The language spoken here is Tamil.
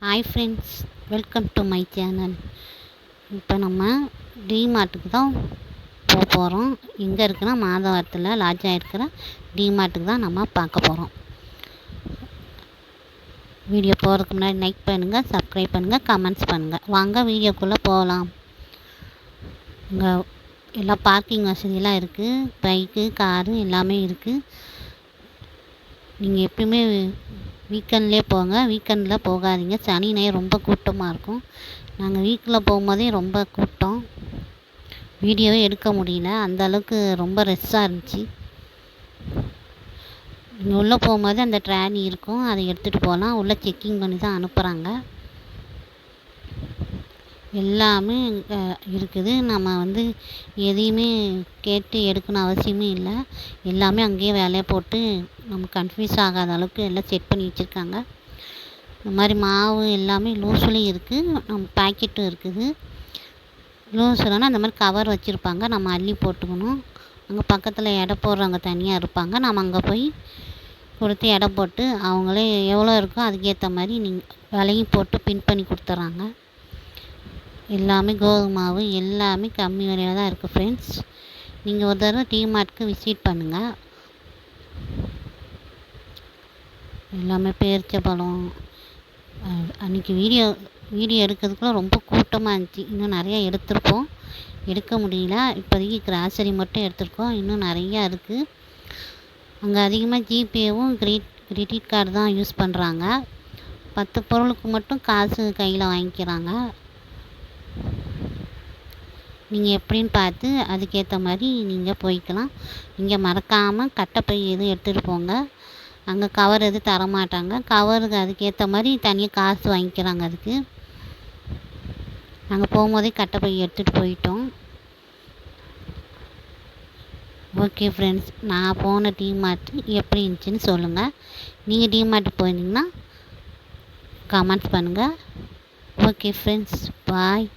Hi friends, welcome to my channel. இப்போ நம்ம டிமார்ட்டுக்கு தான் போகிறோம். எங்கே இருக்குன்னா மாதவரத்தில் லாட்ஜாக இருக்கிற டிமார்ட்டுக்கு தான் நம்ம பார்க்க போகிறோம். வீடியோ போகிறதுக்கு முன்னாடி லைக் பண்ணுங்கள், சப்ஸ்கிரைப் பண்ணுங்கள், கமெண்ட்ஸ் பண்ணுங்கள். வாங்க வீடியோக்குள்ளே போகலாம். இங்கே எல்லாம் பார்க்கிங் வசதியெல்லாம் இருக்குது. பைக்கு, காரு எல்லாமே இருக்குது. நீங்கள் எப்பயுமே வீக்கெண்ட்லேயே போங்க, வீக்கெண்டில் போகாதீங்க. சனி ஞாயிறு ரொம்ப கூட்டமாக இருக்கும். நாங்கள் வீக்கில் போகும்போதே ரொம்ப கூட்டம், வீடியோவே எடுக்க முடியல. அந்த அளவுக்கு ரொம்ப ரெஸ்ஸாக இருந்துச்சு. நீங்கள் உள்ளே போகும்போது அந்த ட்ராலி இருக்கும், அதை எடுத்துகிட்டு போகலாம். உள்ளே செக்கிங் பண்ணி தான் அனுப்புகிறாங்க. எல்லாமே இருக்குது. நம்ம எதையுமே கேட்டு எடுக்கணும் அவசியமே இல்லை. எல்லாமே அங்கேயே வேலையை போட்டு நம்ம கன்ஃபியூஸ் ஆகாத அளவுக்கு எல்லாம் செட் பண்ணி வச்சுருக்காங்க. இந்த மாதிரி மாவு எல்லாமே லூஸ்லேயும் இருக்குது, நம்ம பேக்கெட்டும் இருக்குது. லூஸ்லன்னா அந்த மாதிரி கவர் வச்சுருப்பாங்க, நம்ம அள்ளி போட்டுக்கணும். அங்கே பக்கத்தில் எடை போடுறவங்க தனியாக இருப்பாங்க. நம்ம அங்கே போய் கொடுத்து எடை போட்டு அவங்களே எவ்வளோ இருக்கோ அதுக்கேற்ற மாதிரி விலையும் போட்டு பின் பண்ணி கொடுத்துட்றாங்க. எல்லாமே கோதுமை மாவு எல்லாமே கம்மி விலையில் தான் இருக்குது ஃப்ரெண்ட்ஸ். நீங்கள் ஒரு தடவை டிமார்ட்டுக்கு விசிட் பண்ணுங்கள். எல்லாமே பேரிச்சம்பழம். அன்றைக்கி வீடியோ எடுக்கிறதுக்குள்ள ரொம்ப கூட்டமாக இருந்துச்சு. இன்னும் நிறையா எடுத்திருப்போம், எடுக்க முடியல. இப்போதைக்கு கிராசரி மட்டும் எடுத்திருக்கோம். இன்னும் நிறையா இருக்குது. அங்கே அதிகமாக ஜிபேவும் கிரெடிட் கார்டு தான் யூஸ் பண்ணுறாங்க. 10 பொருளுக்கு மட்டும் காசு கையில் வாங்கிக்கிறாங்க. நீங்கள் எப்படின்னு பார்த்து அதுக்கேற்ற மாதிரி நீங்கள் போய்க்கலாம். நீங்கள் மறக்காமல் கட்டைப்பை எதுவும் எடுத்துகிட்டு போங்க. அங்கே கவர் எதுவும் தரமாட்டாங்க. கவருக்கு அதுக்கேற்ற மாதிரி தனியாக காசு வாங்கிக்கிறாங்க. அதுக்கு நாங்கள் போகும்போதே கட்டைப்பை எடுத்துகிட்டு போயிட்டோம். ஓகே ஃப்ரெண்ட்ஸ், நான் போன டிமார்ட் எப்படி இருந்துச்சுன்னு சொல்லுங்கள். நீங்கள் டிமார்ட் போயிருந்தீங்கன்னா கமெண்ட்ஸ் பண்ணுங்கள். ஓகே ஃப்ரெண்ட்ஸ், பாய்.